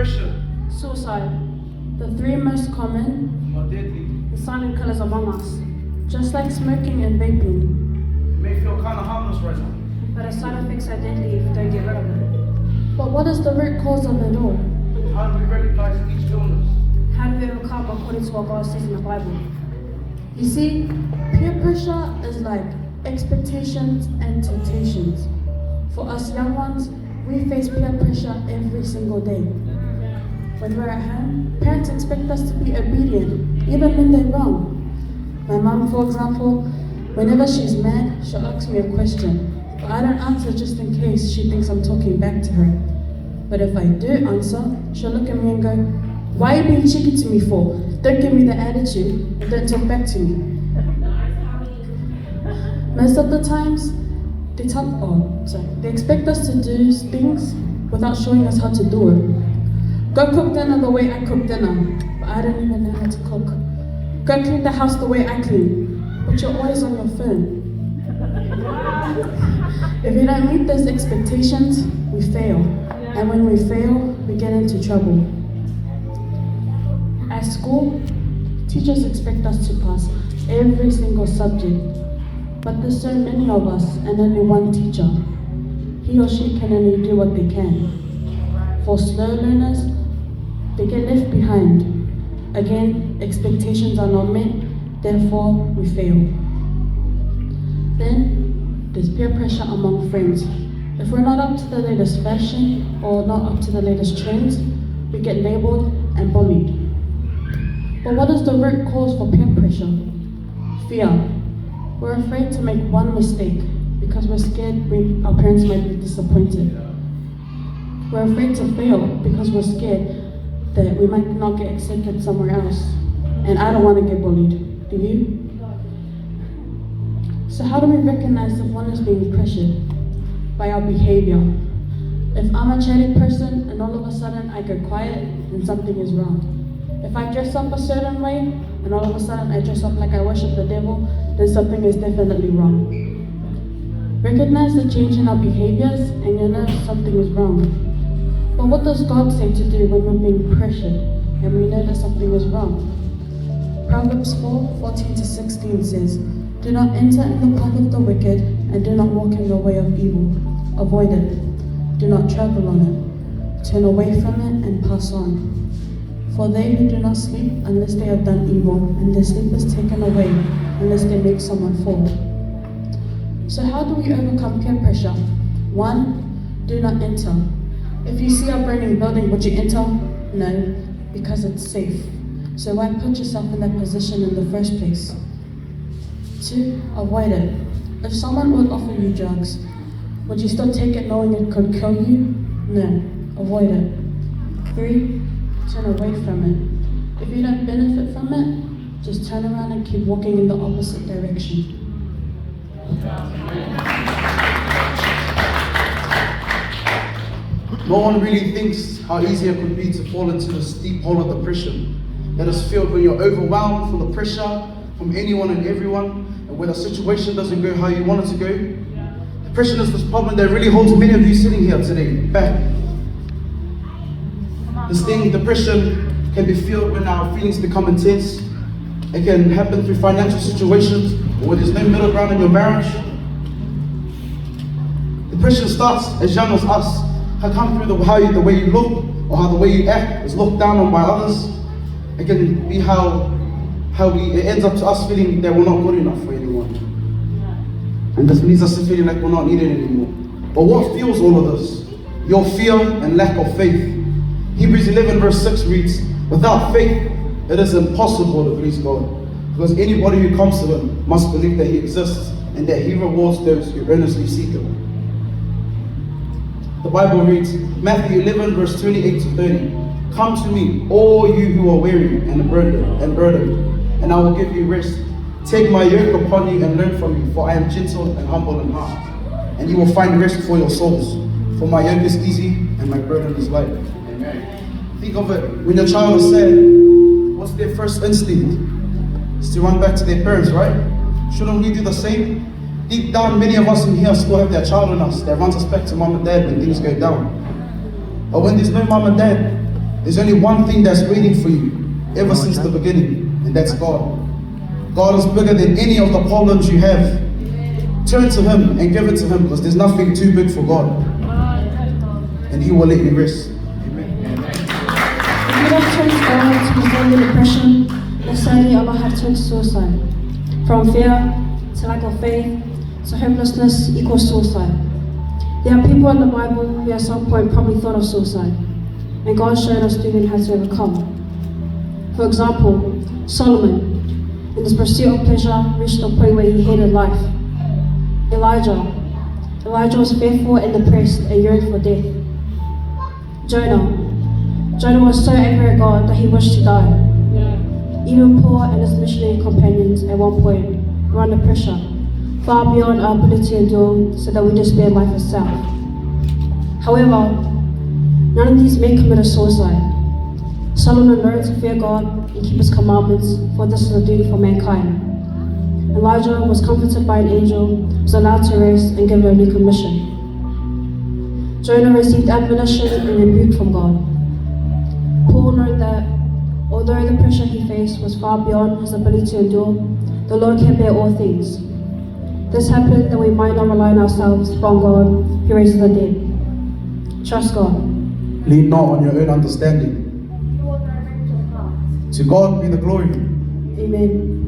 depression, suicide, the three most common, are deadly. the silent killers among us. Just like smoking and vaping, It may feel kind of harmless right now. but its side effects are deadly if you don't get rid of it. But what is the root cause of it all? How do we recognize each illness? How do we overcome according to what God says in the Bible? You see, peer pressure is like expectations and temptations. For us young ones, we face peer pressure every single day. When we're at home, parents expect us to be obedient, even when they're wrong. My mum, for example, whenever she's mad, she'll ask me a question, but I don't answer just in case she thinks I'm talking back to her. But if I do answer, she'll look at me and go, "Why are you being cheeky to me for? Don't give me the attitude and don't talk back to me." Most of the times, they expect us to do things without showing us how to do it. Go cook dinner the way I cook dinner, but I don't even know how to cook. Go clean the house the way I clean, but you're always on your phone. If we don't meet those expectations, we fail. And when we fail, we get into trouble. At school, teachers expect us to pass every single subject, but there's so many of us and only one teacher. He or she can only do what they can. For slow learners, they get left behind. Again, expectations are not met, therefore we fail. Then, there's peer pressure among friends. If we're not up to the latest fashion or not up to the latest trends, we get labeled and bullied. But what is the root cause for peer pressure? Fear. We're afraid to make one mistake because we're scared our parents might be disappointed. We're afraid to fail because we're scared that we might not get accepted somewhere else. And I don't want to get bullied. Do you? So how do we recognize if one is being pressured? By our behavior. If I'm a chatty person and all of a sudden I go quiet, then something is wrong. If I dress up a certain way and all of a sudden I dress up like I worship the devil, then something is definitely wrong. Recognize the change in our behaviors and you'll know something is wrong. But what does God say to do when we're being pressured and we know that something is wrong? Proverbs 4:14-16 says, "Do not enter in the path of the wicked and do not walk in the way of evil. Avoid it. Do not travel on it. Turn away from it and pass on. For they who do not sleep unless they have done evil, and their sleep is taken away unless they make someone fall." So how do we overcome peer pressure? 1. Do not enter. If you see a burning building, would you enter? No, because it's safe. So why put yourself in that position in the first place? 2. Avoid it. If someone would offer you drugs, would you still take it knowing it could kill you? No, avoid it. 3. Turn away from it. If you don't benefit from it, just turn around and keep walking in the opposite direction. No one really thinks how easy it could be to fall into this deep hole of depression that is filled when you're overwhelmed full of pressure from anyone and everyone, and when a situation doesn't go how you want it to go. Depression is this problem that really holds many of you sitting here today back. This thing, depression, can be felt when our feelings become intense. It can happen through financial situations or when there's no middle ground in your marriage. Depression starts as young as us. Can come through the way you look or how the way you act is looked down on by others. It can be it ends up to us feeling that we're not good enough for anyone. And this leads us to feeling like we're not needed anymore. But what fuels all of this? Your fear and lack of faith. Hebrews 11:6 reads, "Without faith, it is impossible to please God, because anybody who comes to Him must believe that He exists and that He rewards those who earnestly seek Him." The Bible reads, Matthew 11:28-30, "Come to me, all you who are weary and burdened, and I will give you rest. Take my yoke upon you and learn from me, for I am gentle and humble in heart, and you will find rest for your souls. For my yoke is easy and my burden is light." Think of it, when your child is sad, what's their first instinct? It's to run back to their parents, right? Shouldn't we do the same? Deep down, many of us in here still have their child in us that runs us back to mom and dad when things go down. But when there's no mom and dad, There's only one thing that's waiting for you ever since the beginning, and that's God. God is bigger than any of the problems you have. Turn to Him and give it to Him, because there's nothing too big for God. And He will let you rest. If you don't turn to God to resolve your depression, necessarily Allah have turned to suicide. From fear to lack of faith to hopelessness equals suicide. There are people in the Bible who at some point probably thought of suicide, and God showed us through them how to overcome. For example, Solomon, in his pursuit of pleasure, reached a point where he hated life. Elijah was fearful and depressed and yearned for death. Jonah was so angry at God that he wished to die. Even Paul and his missionary companions at one point were under pressure, far beyond our ability to endure, so that we despair life itself. However, none of these men committed suicide. Solomon learned to fear God and keep His commandments, for this is a duty for mankind. Elijah was comforted by an angel, was allowed to rest, and given a new commission. Jonah received admonition and rebuke from God. Paul learned that although the pressure he faced was far beyond his ability to endure, the Lord can bear all things. This happened that we might not rely on ourselves, but on God, who raises the dead. Trust God. Lean not on your own understanding. To God be the glory. Amen.